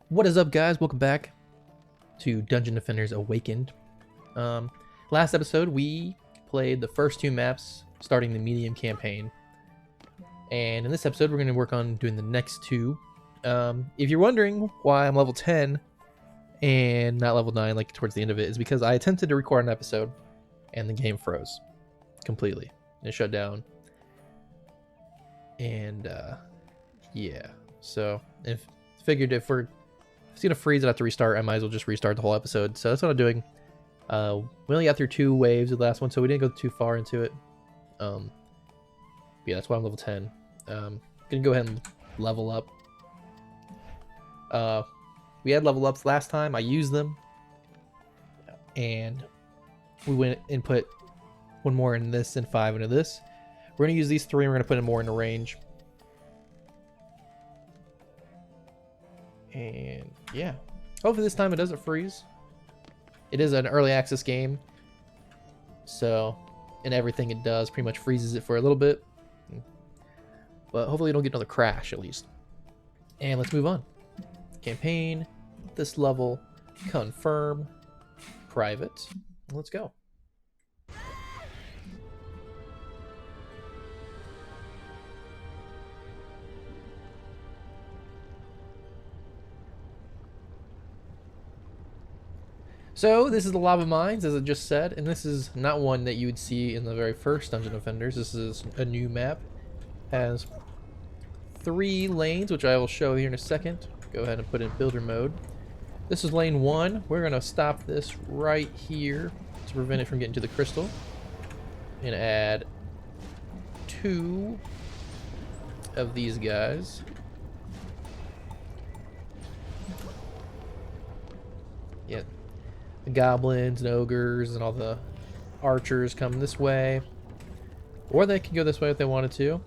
What is up, guys? Welcome back to Dungeon Defenders Awakened. Last episode, we played the first two maps, starting the medium campaign. And in this episode, we're going to work on doing the next two. If you're wondering why I'm level 10 and not level 9, like towards the end of it, is because I attempted to record an episode and the game froze completely. It shut down. And yeah, so figured if it's gonna freeze, I have to restart. I might as well just restart the whole episode. So that's what I'm doing. We only got through 2 waves of the last one, so we didn't go too far into it. Yeah, that's why I'm level 10. Gonna go ahead and level up. We had level ups last time. I used them, and we went and put 1 more in this and 5 into this. We're gonna use these 3, and we're gonna put in more into range. And yeah, hopefully this time it doesn't freeze. It is an early access game, so and everything it does pretty much freezes it for a little bit, but hopefully you don't get another crash at least. And let's move on. Campaign, this level, confirm, private. Let's go. So this is the Lava Mines, as I just said, and this is not one that you would see in the very first Dungeon Defenders. This is a new map. Has 3 lanes, which I will show here in a second. Go ahead and put in builder mode. This is lane 1. We're going to stop this right here to prevent it from getting to the crystal. And add 2 of these guys. Yeah. The goblins and ogres and all the archers come this way, or they can go this way if they wanted to.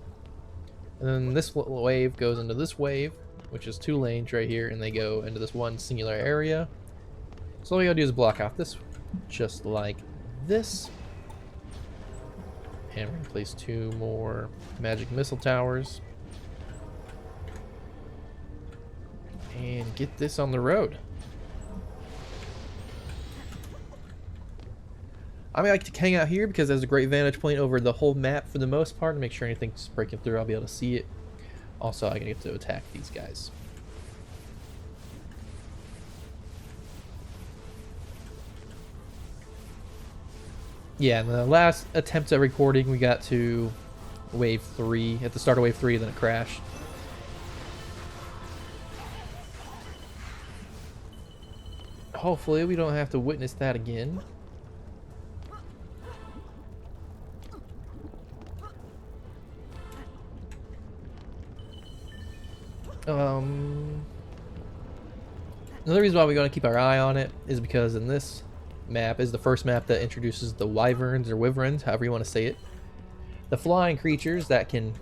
And then this wave goes into this wave, which is 2 lanes right here, and they go into this one singular area. So all we gotta do is block off this just like this, and we're gonna place 2 more magic missile towers and get this on the road. I like to hang out here because there's a great vantage point over the whole map for the most part, to make sure anything's breaking through, I'll be able to see it. Also, I get to attack these guys. Yeah, in the last attempt at recording, we got to wave 3, at the start of wave 3, then it crashed. Hopefully we don't have to witness that again. Another reason why we're going to keep our eye on it is because in this map is the first map that introduces the wyverns or wyverns, however you want to say it. The flying creatures that can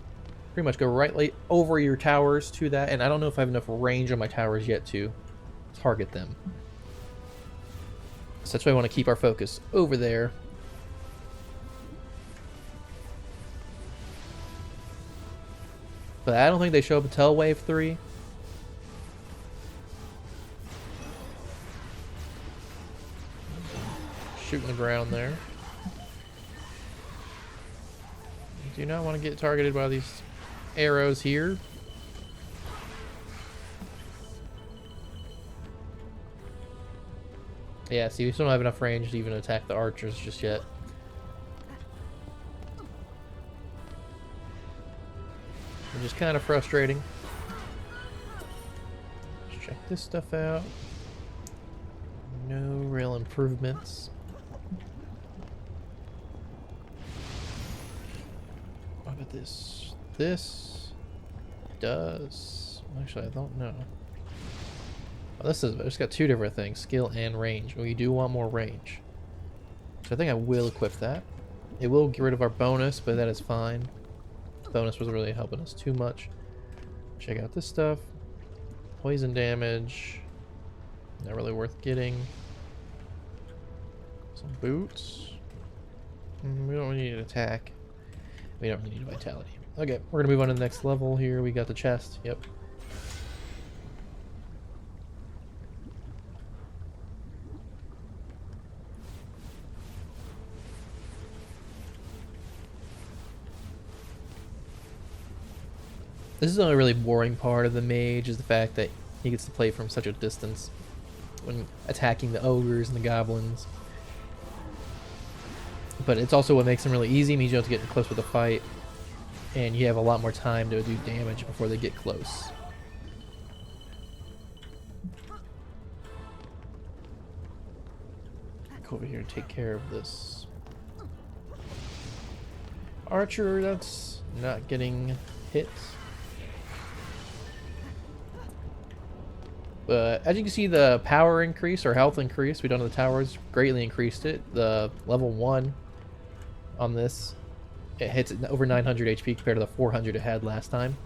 pretty much go right over your towers to that, and I don't know if I have enough range on my towers yet to target them. So that's why I want to keep our focus over there. But I don't think they show up until wave 3. Shooting the ground there. Do not want to get targeted by these arrows here. Yeah, see, we still don't have enough range to even attack the archers just yet. Which is kind of frustrating. Let's check this stuff out. No real improvements. What about this? This does. Actually, I don't know. Oh, this is. It's got 2 different things: skill and range. We do want more range, so I think I will equip that. It will get rid of our bonus, but that is fine. Bonus wasn't really helping us too much. Check out this stuff. Poison damage. Not really worth getting. Some boots. We don't really need an attack. We don't really need vitality. Okay, we're gonna move on to the next level here. We got the chest. Yep. This is the only really boring part of the mage, is the fact that he gets to play from such a distance when attacking the ogres and the goblins. But it's also what makes him really easy, means you don't have to get close with the fight, and you have a lot more time to do damage before they get close. Go over here and take care of this archer that's not getting hit. But as you can see, the power increase or health increase we done on the towers greatly increased it. The level 1 on this, it hits over 900 HP compared to the 400 it had last time.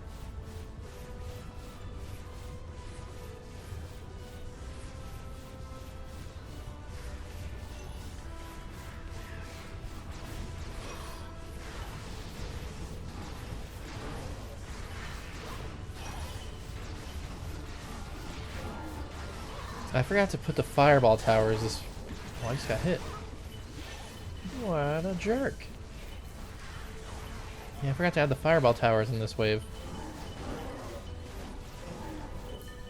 I forgot to put the fireball towers this... Oh, I just got hit. What a jerk. Yeah, I forgot to add the fireball towers in this wave.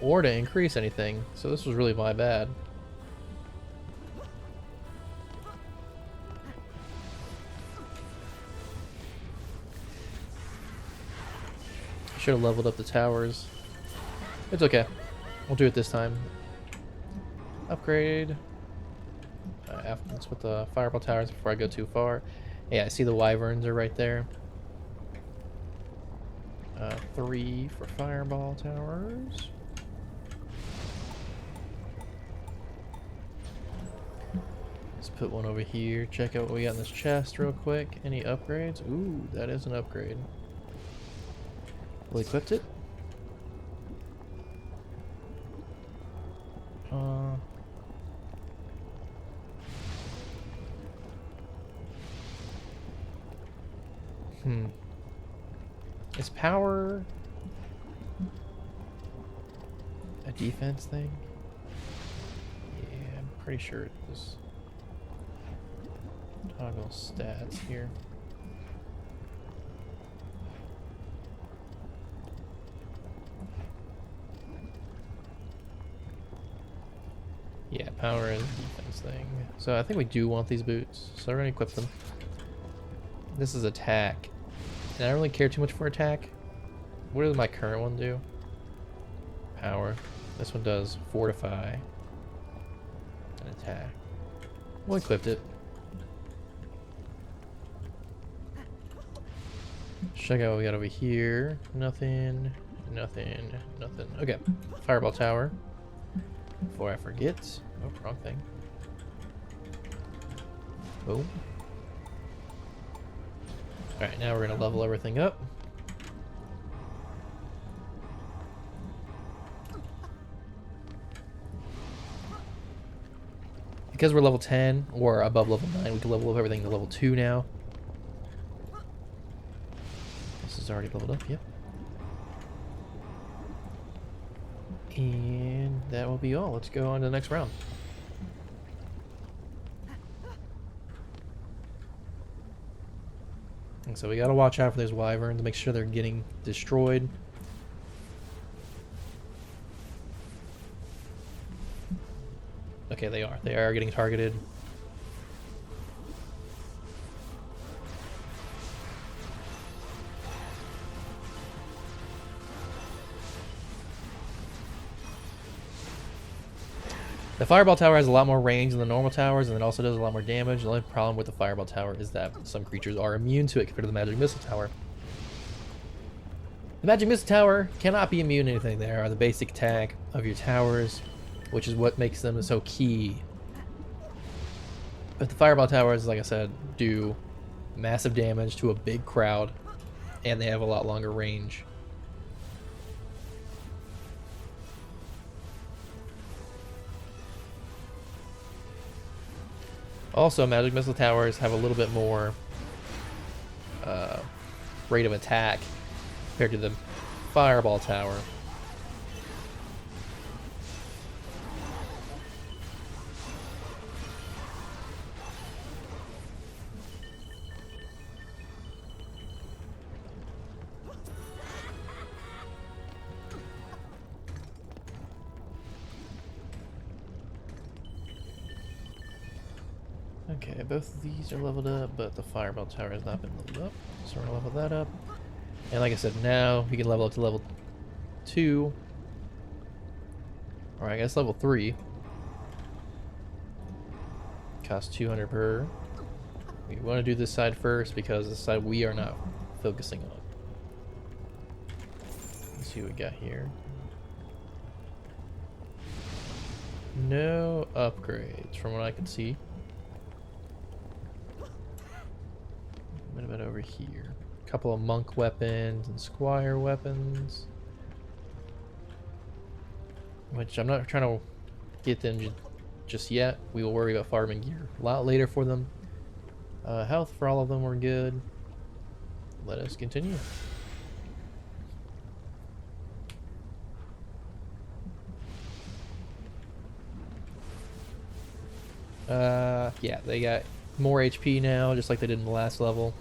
Or to increase anything, so this was really my bad. Should have leveled up the towers. It's okay. We'll do it this time. Upgrade. Let's put the fireball towers before I go too far. Yeah, I see the wyverns are right there. 3 for fireball towers. Let's put one over here. Check out what we got in this chest real quick. Any upgrades? Ooh, that is an upgrade. We equipped it. Is power a defense thing? Yeah, I'm pretty sure it was. Toggle stats here. Yeah, power is a defense thing. So I think we do want these boots, so we're gonna equip them. This is attack. And I don't really care too much for attack. What does my current one do? Power. This one does fortify and attack. We'll equip it. Check out what we got over here. Nothing, nothing, nothing. Okay, fireball tower. Before I forget. Oh, wrong thing. Boom. Alright, now we're going to level everything up. Because we're level 10 or above level 9, we can level up everything to level 2 now. This is already leveled up, yep. And that will be all. Let's go on to the next round. And so we gotta watch out for those wyverns, make sure they're getting destroyed. Okay, they are. They are getting targeted. The fireball tower has a lot more range than the normal towers, and it also does a lot more damage. The only problem with the fireball tower is that some creatures are immune to it compared to the magic missile tower. The magic missile tower cannot be immune to anything. They are the basic attack of your towers, which is what makes them so key. But the fireball towers, like I said, do massive damage to a big crowd, and they have a lot longer range. Also, magic missile towers have a little bit more rate of attack compared to the fireball tower. Okay, both of these are leveled up, but the fireball tower has not been leveled up. So we're gonna level that up. And like I said, now we can level up to level 2. Or I guess level 3. Costs 200 per. We want to do this side first because this side we are not focusing on. Let's see what we got here. No upgrades from what I can see. What about over here? A couple of monk weapons and squire weapons. Which I'm not trying to get them just yet. We will worry about farming gear a lot later for them. Health for all of them were good. Let us continue. Yeah, they got more HP now, just like they did in the last level.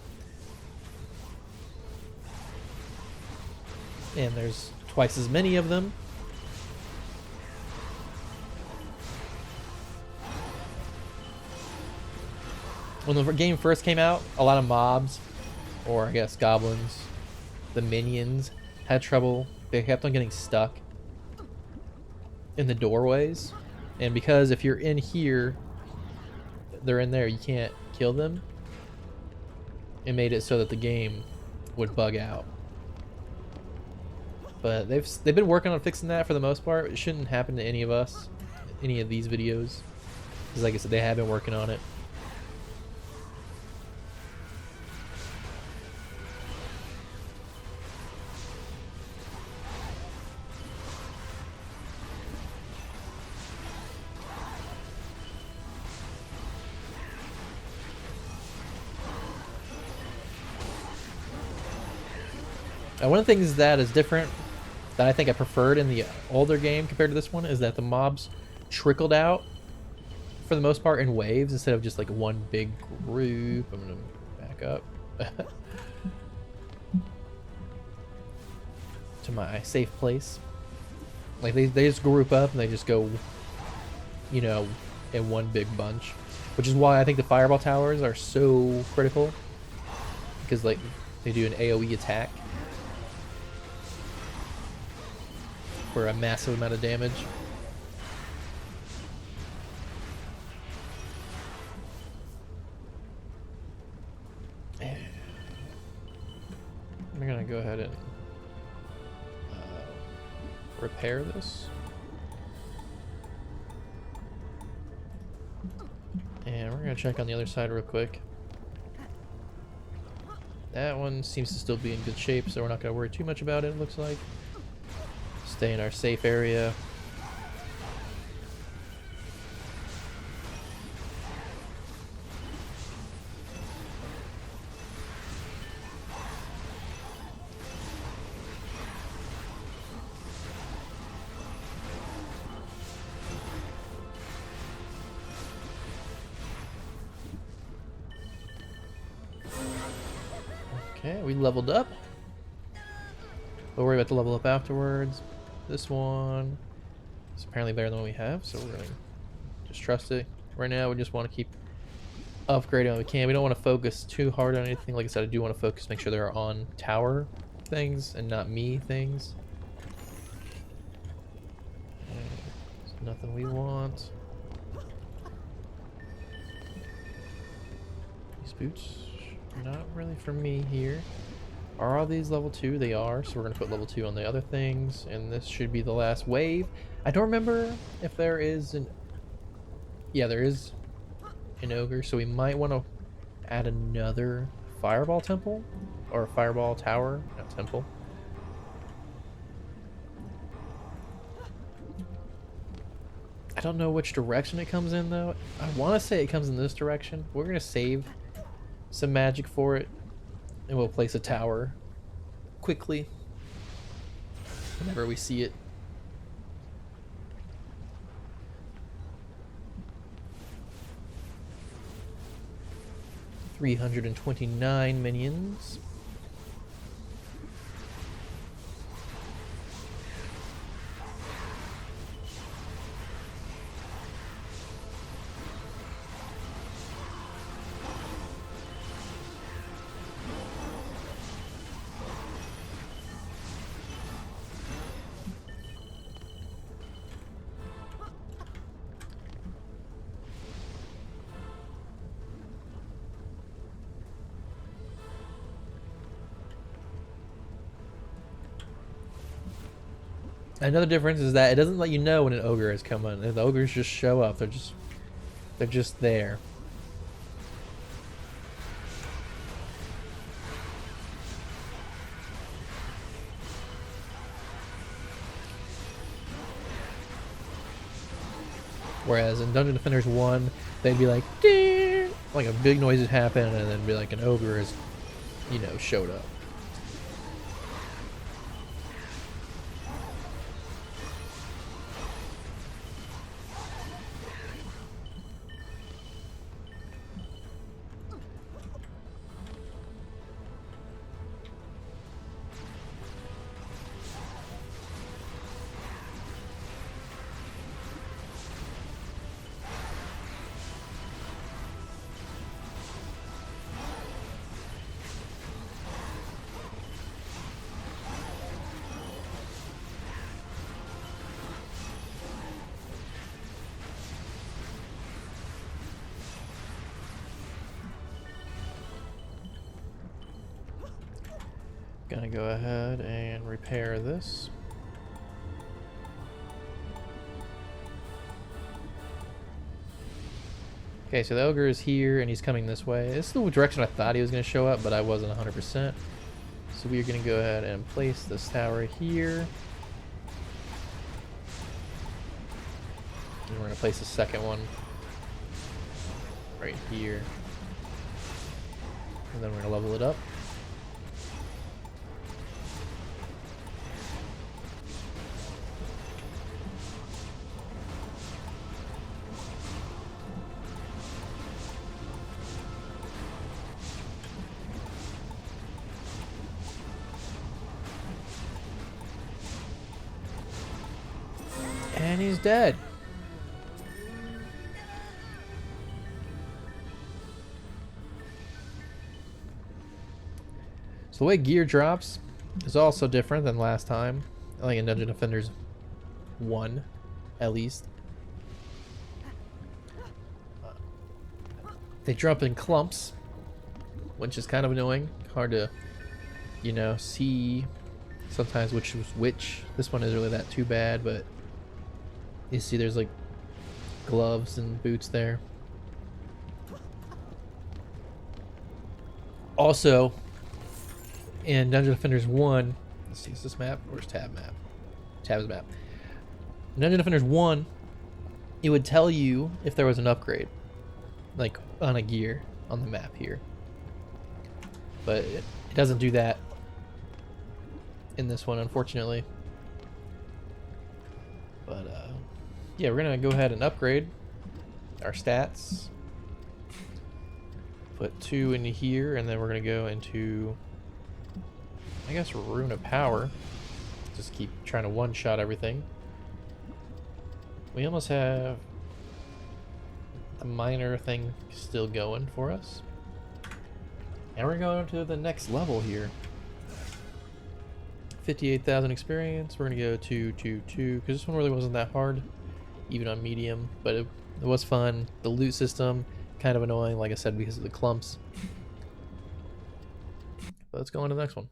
And there's twice as many of them. When the game first came out, a lot of mobs, or I guess goblins, the minions, had trouble. They kept on getting stuck in the doorways. And because if you're in here, they're in there, you can't kill them. It made it so that the game would bug out. But they've been working on fixing that for the most part. It shouldn't happen to any of us, any of these videos. Because like I said, they have been working on it. One of the things that is different that I think I preferred in the older game compared to this one is that the mobs trickled out for the most part in waves instead of just like one big group. I'm gonna back up to my safe place. Like they just group up and they just go, you know, in one big bunch, which is why I think the fireball towers are so critical, because like they do an AoE attack for a massive amount of damage. We're gonna go ahead and repair this. And we're gonna check on the other side real quick. That one seems to still be in good shape, so we're not gonna worry too much about it, it looks like. Stay in our safe area. Okay, we leveled up. We'll worry about the level up afterwards. This one is apparently better than what we have, so we're going to just trust it. Right now, we just want to keep upgrading what we can. We don't want to focus too hard on anything. Like I said, I do want to focus, make sure they're on tower things and not me things. There's nothing we want. These boots, not really for me here. Are all these level 2? They are, so we're going to put level 2 on the other things, and this should be the last wave. I don't remember if there is an... Yeah, there is an ogre, so we might want to add another fireball temple, or fireball tower, not temple. I don't know which direction it comes in, though. I want to say it comes in this direction. We're going to save some magic for it. And we'll place a tower quickly whenever we see it. $329 minions. Another difference is that it doesn't let you know when an ogre has come in. The ogres just show up. They're just there. Whereas in Dungeon Defenders 1, they'd be like, ding! Like a big noise would happen, and then be like an ogre has, you know, showed up. Gonna go ahead and repair this. Okay, so the ogre is here and he's coming this way. This is the direction I thought he was going to show up, but I wasn't 100%. So we are going to go ahead and place this tower here. And we're going to place the second one right here. And then we're going to level it up. And he's dead. So the way gear drops is also different than last time. Like in Dungeon Defenders 1, at least. They drop in clumps, which is kind of annoying. Hard to, you know, see sometimes which was which. This one isn't really that too bad, but you see there's like gloves and boots there. Also, in Dungeon Defenders 1, let's see, is this map? Where's tab map? Tab is map. In Dungeon Defenders 1, it would tell you if there was an upgrade, like on a gear on the map here. But it doesn't do that in this one, unfortunately. But, yeah, we're gonna go ahead and upgrade our stats. Put 2 into here, and then we're gonna go into, I guess, Rune of Power. Just keep trying to one-shot everything. We almost have the minor thing still going for us. And we're going to the next level here. 58,000 experience. We're gonna go to 2, because this one really wasn't that hard, even on medium, but it was fun. The loot system, kind of annoying, like I said, because of the clumps. But let's go on to the next one.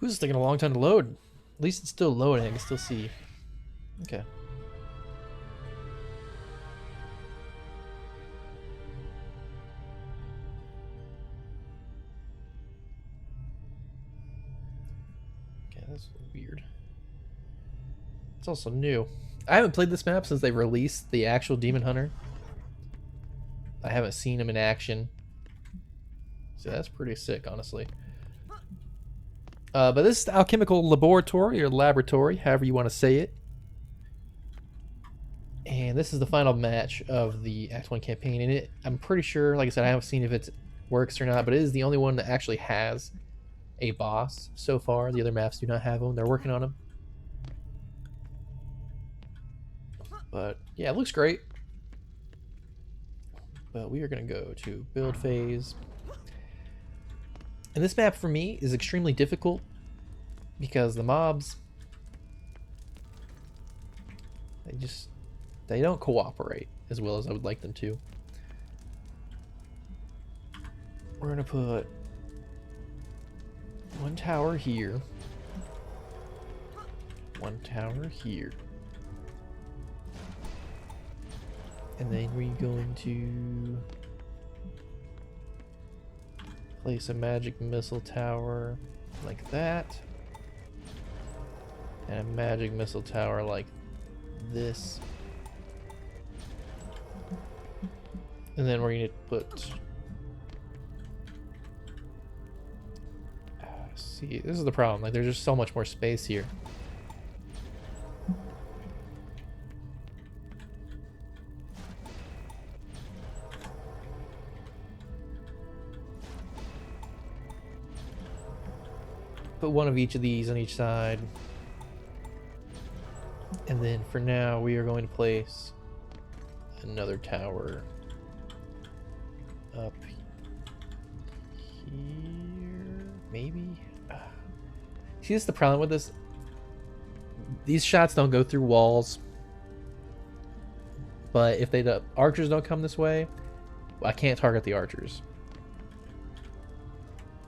This is taking a long time to load. At least it's still loading. I can still see. Okay. Okay, that's weird. It's also new. I haven't played this map since they released the actual Demon Hunter. I haven't seen him in action. So that's pretty sick, honestly. But this is the Alchemical Laboratory, or Laboratory, however you want to say it. And this is the final match of the Act 1 campaign. And it, I'm pretty sure, like I said, I haven't seen if it works or not, but it is the only one that actually has a boss so far. The other maps do not have them. They're working on them. But yeah, it looks great. But we are going to go to build phase. And this map for me is extremely difficult because the mobs, they don't cooperate as well as I would like them to. We're gonna put one tower here, one tower here, and then we're going to place a magic missile tower like that, and a magic missile tower like this. And then we're going to put... see, this is the problem. Like, there's just so much more space here. Put one of each of these on each side. And then for now, we are going to place another tower up here, maybe? See, this is the problem with this. These shots don't go through walls. But if the archers don't come this way, I can't target the archers.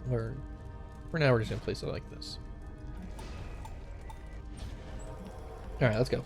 For now, we're just going to place it like this. Alright, let's go.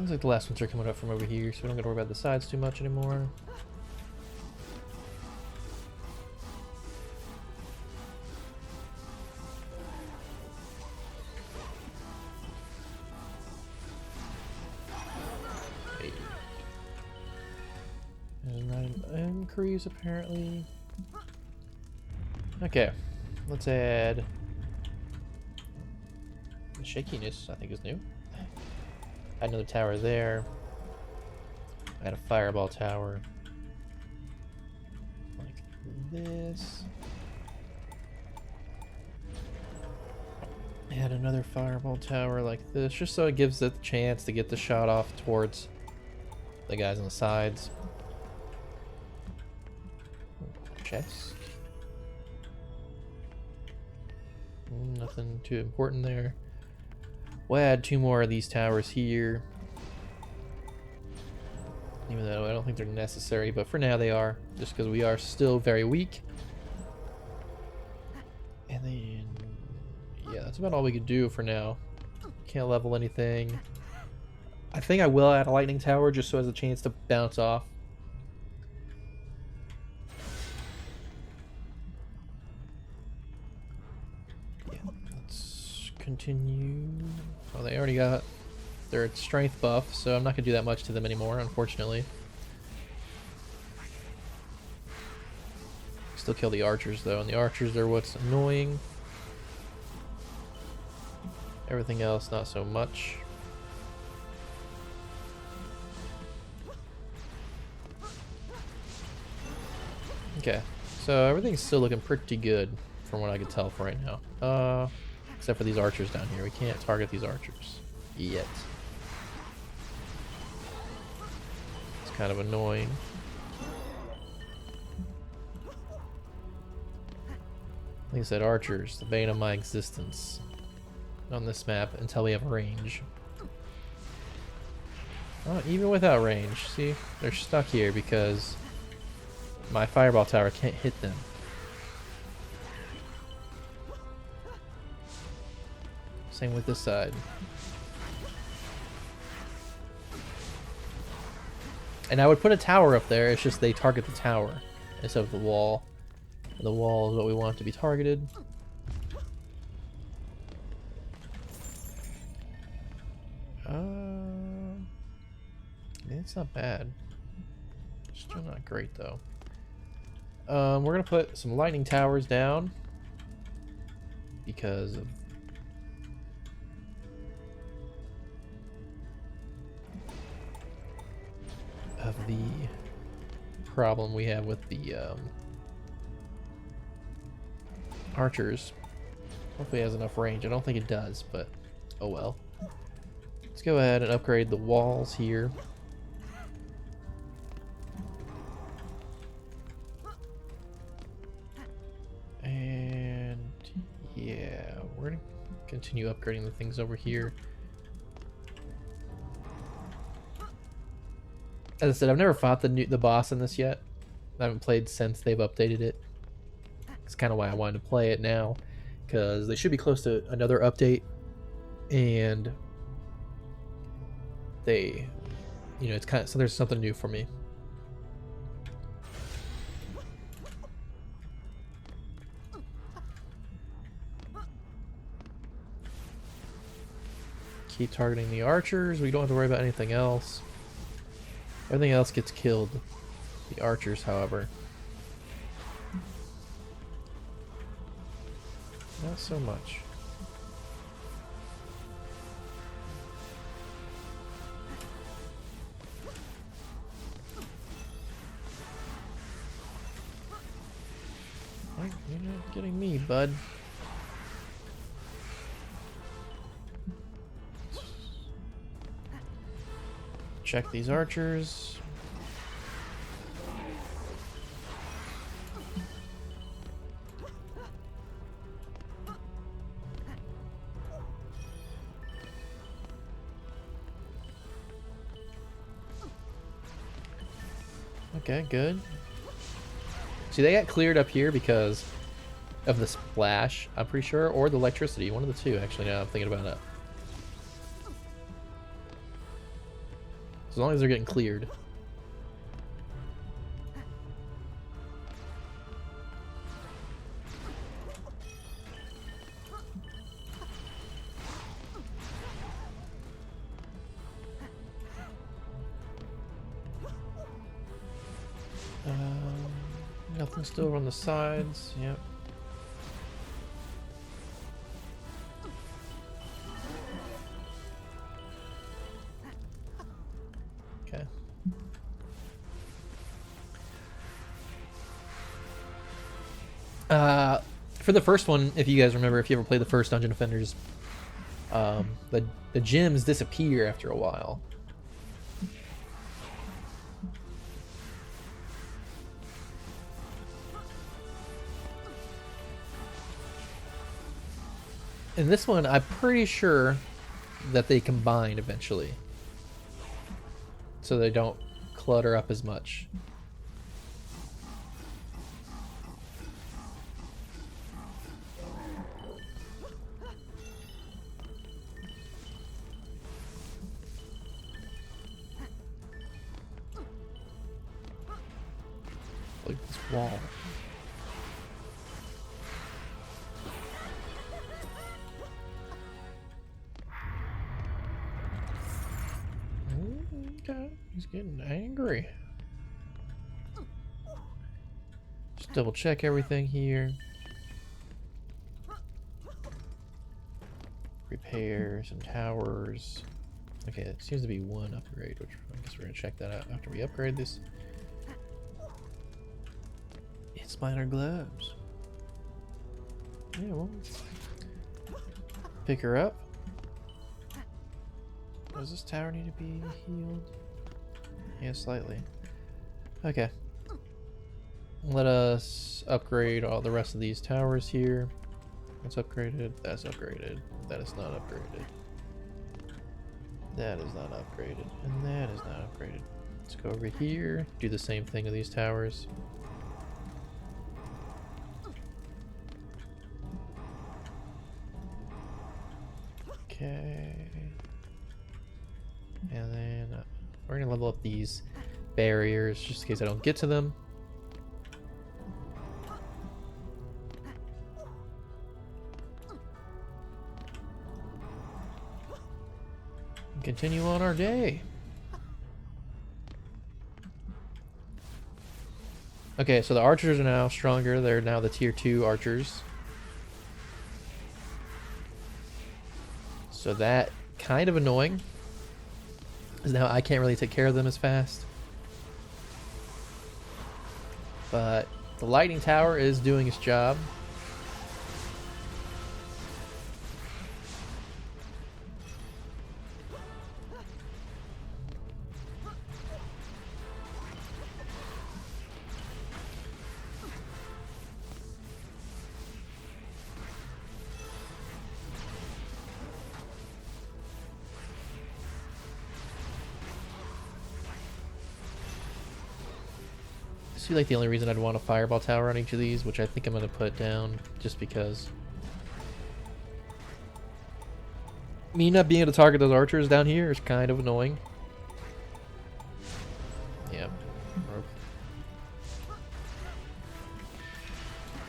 Looks like the last ones are coming up from over here, so we don't gotta worry about the sides too much anymore. Hey. And I'm increase apparently. Okay, let's add the shakiness. I think is new. Add another tower there. Add a fireball tower. Like this. Add another fireball tower like this, just so it gives it the chance to get the shot off towards the guys on the sides. Chest. Nothing too important there. We'll add two more of these towers here. Even though I don't think they're necessary, but for now they are, just because we are still very weak. And then, yeah, that's about all we could do for now. Can't level anything. I think I will add a lightning tower just so it has a chance to bounce off. Yeah, let's continue. Oh, they already got their strength buff, so I'm not going to do that much to them anymore, unfortunately. Still kill the archers, though, and the archers are what's annoying. Everything else, not so much. Okay, so everything's still looking pretty good from what I can tell for right now. Except for these archers down here. We can't target these archers yet. It's kind of annoying. Like I said, archers, the bane of my existence on this map until we have range. Oh, even without range, see? They're stuck here because my fireball tower can't hit them. Same with this side. And I would put a tower up there, it's just they target the tower instead of the wall. And the wall is what we want to be targeted. It's not bad. Still not great though. We're gonna put some lightning towers down because of the problem we have with the archers. Hopefully it has enough range. I don't think it does, but oh well. Let's go ahead and upgrade the walls here. And yeah, we're gonna continue upgrading the things over here. As I said, I've never fought the boss in this yet. I haven't played since they've updated it. It's kind of why I wanted to play it now, because they should be close to another update, and they, you know, it's kind of, so there's something new for me. Keep targeting the archers. We don't have to worry about anything else. Everything else gets killed. The archers, however, not so much. You're not getting me, bud. Check these archers. Okay, good. See, they got cleared up here because of the splash, I'm pretty sure, or the electricity. One of the two, actually, now I'm thinking about it. As long as they're getting cleared. Nothing still on the sides. Yep. Okay. For the first one, if you guys remember, if you ever played the first Dungeon Defenders, the gems disappear after a while. In this one, I'm pretty sure that they combine eventually, so they don't clutter up as much. Look at this wall. Okay, he's getting angry. Just double check everything here. Repair some towers. Okay, it seems to be one upgrade, which I guess we're gonna check that out after we upgrade this. It's minor gloves. Yeah, well, pick her up. Does this tower need to be healed? Yeah, slightly. Okay. Let us upgrade all the rest of these towers here. That's upgraded. That's upgraded. That is not upgraded. That is not upgraded. And that is not upgraded. Let's go over here. Do the same thing with these towers. Okay. And then we're going to level up these barriers just in case I don't get to them. Continue on our day. Okay, so the archers are now stronger. They're now the tier 2 archers. So that kind of annoying. Because now I can't really take care of them as fast. But the lightning tower is doing its job. This is like the only reason I'd want a fireball tower on each of these, which I think I'm going to put down just because. Me not being able to target those archers down here is kind of annoying. Yeah.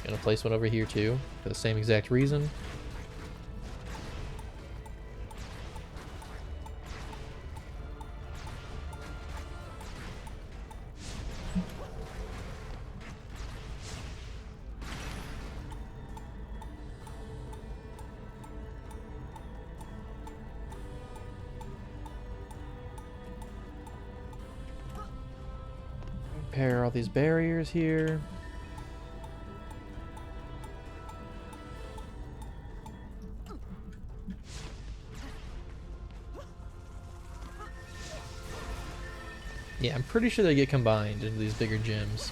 Gonna place one over here too, for the same exact reason. Repair all these barriers here. Yeah, I'm pretty sure they get combined into these bigger gyms.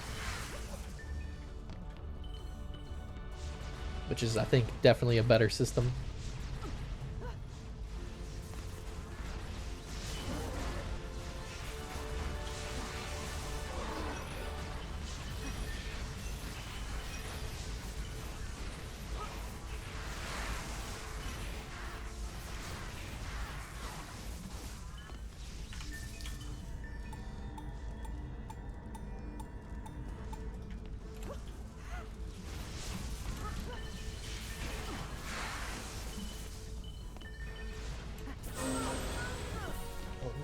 Which is, I think, definitely a better system.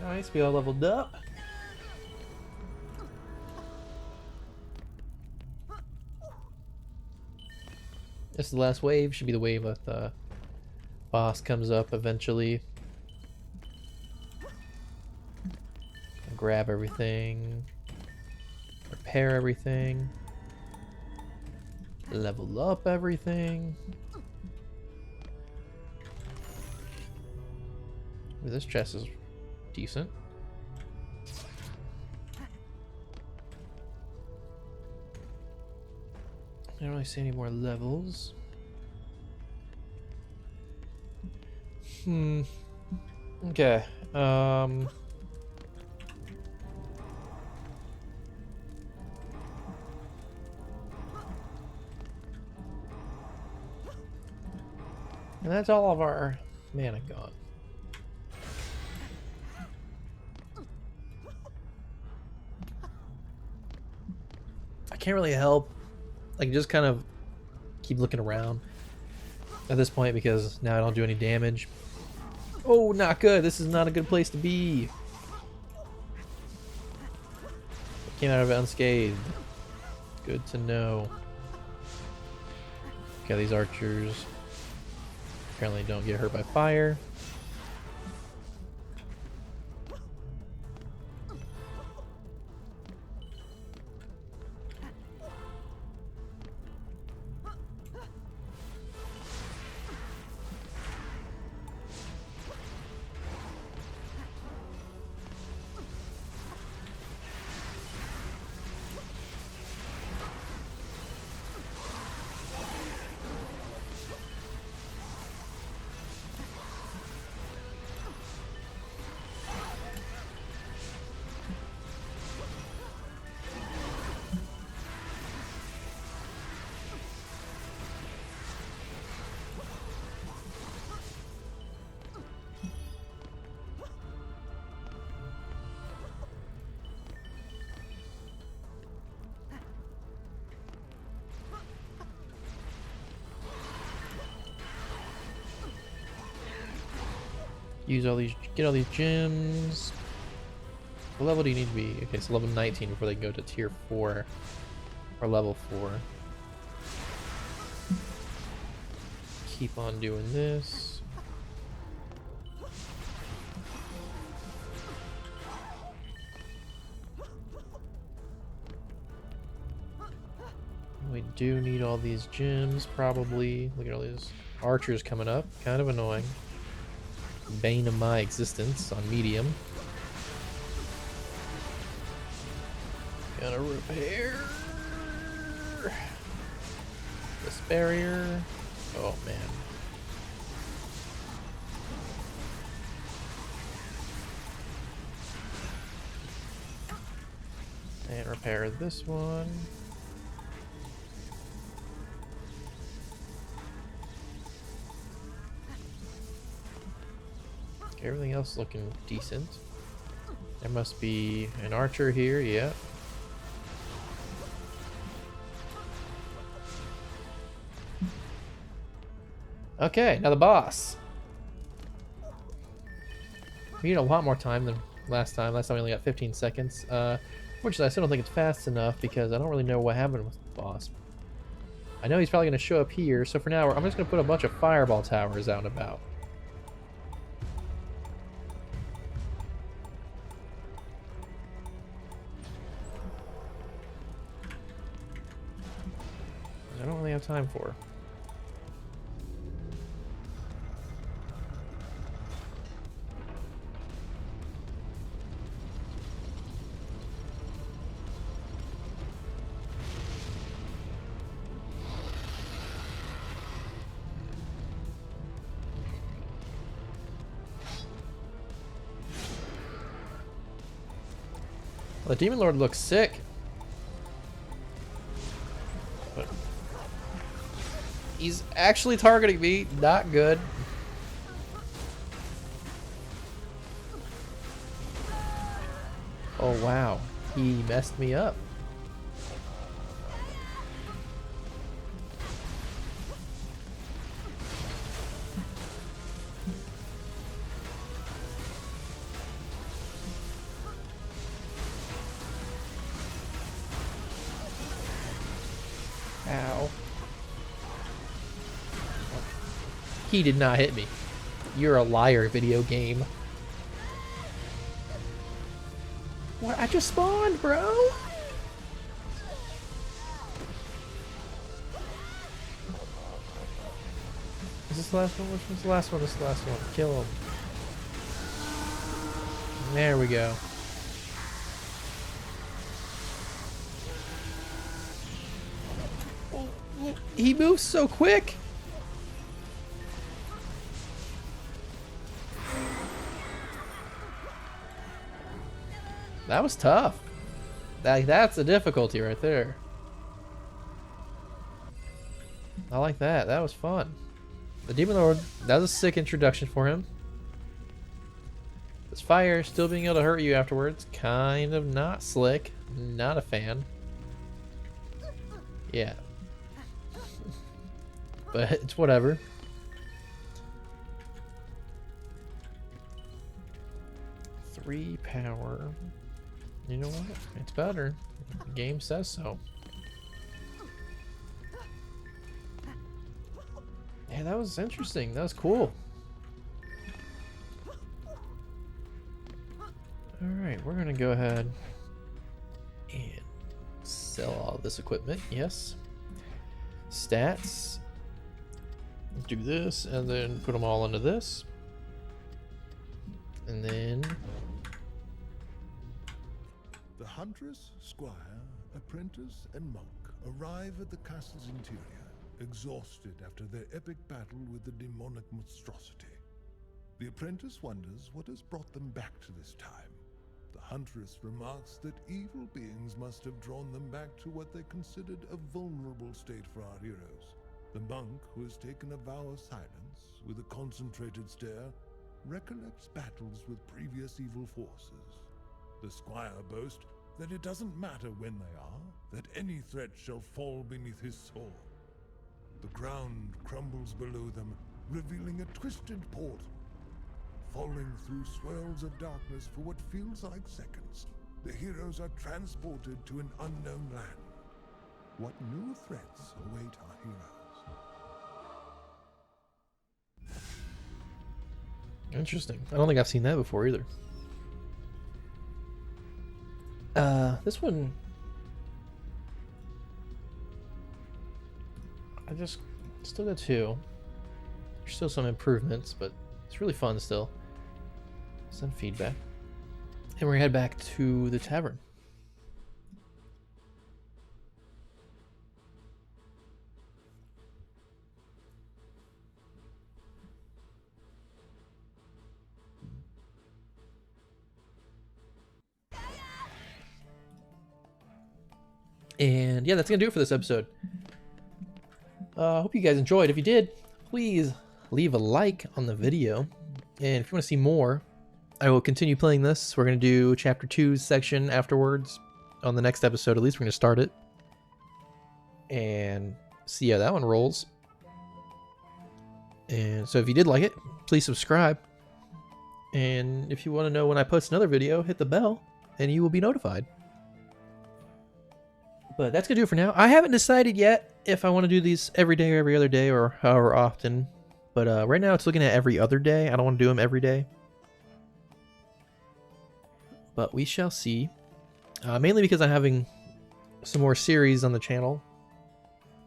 Nice, we all leveled up. This is the last wave. Should be the wave that the boss comes up eventually. Grab everything. Repair everything. Level up everything. Ooh, this chest is decent. I don't really see any more levels. Okay. And that's all of our mana gone. I can't really help. I can just kind of keep looking around at this point because now I don't do any damage. Oh, not good. This is not a good place to be. I came out of it unscathed. Good to know. Okay, these archers apparently don't get hurt by fire. Use all these, get all these gems. What level do you need to be? Okay, so level 19 before they go to tier 4 or level 4. Keep on doing this. We do need all these gems, probably. Look at all these archers coming up. Kind of annoying. Bane of my existence on medium. Gonna repair this barrier. Oh man. And repair this one. Everything else looking decent. There must be an archer here, yeah. Okay, now the boss. We need a lot more time than last time. Last time we only got 15 seconds. Fortunately, I still don't think it's fast enough because I don't really know what happened with the boss. I know he's probably going to show up here, so for now, I'm just going to put a bunch of fireball towers out and about. I don't really have time for. The Demon Lord looks sick. But he's actually targeting me. Not good. Oh wow. He messed me up. Ow. He did not hit me. You're a liar, video game. What? I just spawned, bro! Is this the last one? Which one's the last one? This is the last one. Kill him. There we go. He moves so quick. That was tough. That's a difficulty right there. I like that. That was fun. The Demon Lord, that was a sick introduction for him. This fire still being able to hurt you afterwards, kind of not slick. Not a fan. Yeah. But it's whatever. Three power. You know what? It's better. The game says so. Yeah, that was interesting. That was cool. Alright, we're gonna go ahead and sell all this equipment. Yes. Stats. Do this and then put them all into this. And then the huntress, squire, apprentice, and monk arrive at the castle's interior, exhausted after their epic battle with the demonic monstrosity. The apprentice wonders what has brought them back to this time. The huntress remarks that evil beings must have drawn them back to what they considered a vulnerable state for our heroes. The monk, who has taken a vow of silence with a concentrated stare, recollects battles with previous evil forces. The squire boasts that it doesn't matter when they are, that any threat shall fall beneath his sword. The ground crumbles below them, revealing a twisted portal. falling through swirls of darkness for what feels like seconds, the heroes are transported to an unknown land. What new threats await our heroes? Interesting. I don't think I've seen that before either. This one, I just still got 2. There's still some improvements, but it's really fun still. Send feedback. And we're gonna head back to the tavern. And yeah, that's gonna do it for this episode. I hope you guys enjoyed. If you did, please leave a like on the video. And if you want to see more, I will continue playing this. We're going to do Chapter 2's section afterwards on the next episode. At least we're going to start it. And see how that one rolls. And so if you did like it, please subscribe. And if you want to know when I post another video, hit the bell and you will be notified. But that's going to do it for now. I haven't decided yet if I want to do these every day or every other day or however often. But right now it's looking at every other day. I don't want to do them every day. But we shall see. Mainly because I'm having some more series on the channel.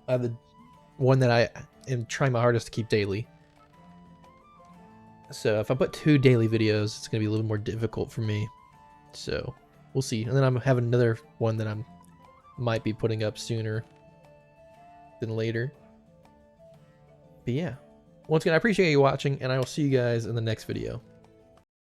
I have the one that I am trying my hardest to keep daily. So if I put 2 daily videos, it's going to be a little more difficult for me. So we'll see. And then I'm having another one that I'm might be putting up sooner than later. But yeah, once again, I appreciate you watching, and I will see you guys in the next video.